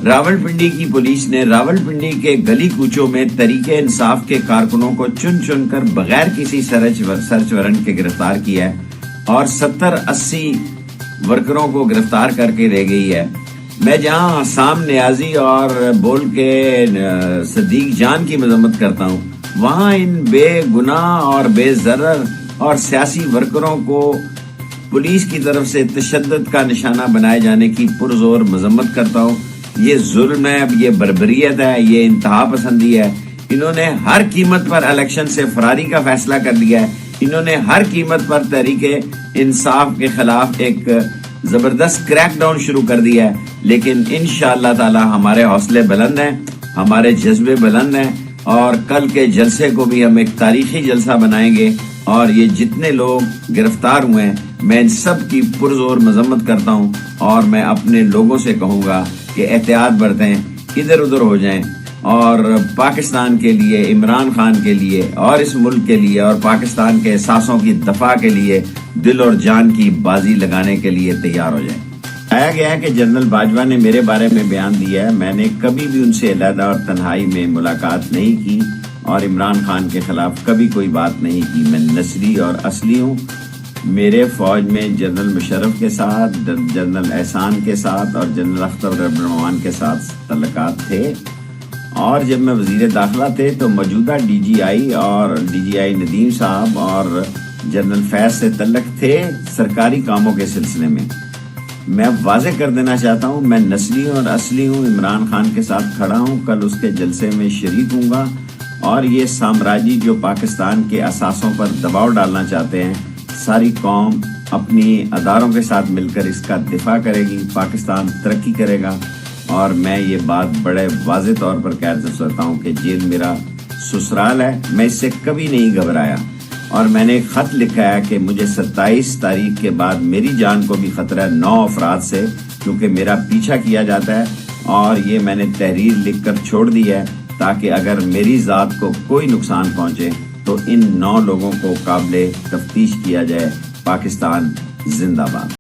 راولپنڈی کی پولیس نے راولپنڈی کے گلی کوچوں میں تحریک انصاف کے کارکنوں کو چن چن کر بغیر کسی سرچ وارنٹ کے گرفتار کیا ہے اور 70-80 ورکروں کو گرفتار کر کے لے گئی ہے۔ میں جہاں حسام نیازی اور بول کے صدیق جان کی مذمت کرتا ہوں، وہاں ان بے گناہ اور بے ضرر اور سیاسی ورکروں کو پولیس کی طرف سے تشدد کا نشانہ بنائے جانے کی پرزور مذمت کرتا ہوں۔ یہ ظلم ہے، یہ بربریت ہے، یہ انتہا پسندی ہے۔ انہوں نے ہر قیمت پر الیکشن سے فراری کا فیصلہ کر لیا ہے۔ انہوں نے ہر قیمت پر تحریک انصاف کے خلاف ایک زبردست کریک ڈاؤن شروع کر دیا ہے، لیکن انشاءاللہ تعالی ہمارے حوصلے بلند ہیں، ہمارے جذبے بلند ہیں، اور کل کے جلسے کو بھی ہم ایک تاریخی جلسہ بنائیں گے۔ اور یہ جتنے لوگ گرفتار ہوئے ہیں، میں ان سب کی پرزور مذمت کرتا ہوں، اور میں اپنے لوگوں سے کہوں گا کہ احتیاط برتیں، ادھر ادھر ہو جائیں، اور پاکستان کے لیے، عمران خان کے لیے، اور اس ملک کے لیے، اور پاکستان کے احساسوں کی دفاع کے لیے دل اور جان کی بازی لگانے کے لیے تیار ہو جائیں۔ کہا گیا ہے کہ جنرل باجوہ نے میرے بارے میں بیان دیا ہے، میں نے کبھی بھی ان سے علیحدہ اور تنہائی میں ملاقات نہیں کی اور عمران خان کے خلاف کبھی کوئی بات نہیں کی۔ میں نسلی اور اصلی ہوں۔ میرے فوج میں جنرل مشرف کے ساتھ، جنرل احسان کے ساتھ اور جنرل اختر الرحمان کے ساتھ تعلقات تھے، اور جب میں وزیر داخلہ تھے تو موجودہ ڈی جی آئی ندیم صاحب اور جنرل فیض سے تعلق تھے سرکاری کاموں کے سلسلے میں۔ میں واضح کر دینا چاہتا ہوں، میں نسلی اور اصلی ہوں، عمران خان کے ساتھ کھڑا ہوں، کل اس کے جلسے میں شریک ہوں گا، اور یہ سامراجی جو پاکستان کے اثاثوں پر دباؤ ڈالنا چاہتے ہیں، ساری قوم اپنی اداروں کے ساتھ مل کر اس کا دفاع کرے گی، پاکستان ترقی کرے گا۔ اور میں یہ بات بڑے واضح طور پر کہہ سکتا ہوں کہ جیل میرا سسرال ہے، میں اس سے کبھی نہیں گھبرایا، اور میں نے ایک خط لکھا ہے کہ مجھے 27 تاریخ کے بعد میری جان کو بھی خطرہ ہے 9 افراد سے، کیونکہ میرا پیچھا کیا جاتا ہے، اور یہ میں نے تحریر لکھ کر چھوڑ دی ہے تاکہ اگر میری ذات کو کوئی نقصان پہنچے تو ان 9 لوگوں کو قابل تفتیش کیا جائے۔ پاکستان زندہ باد۔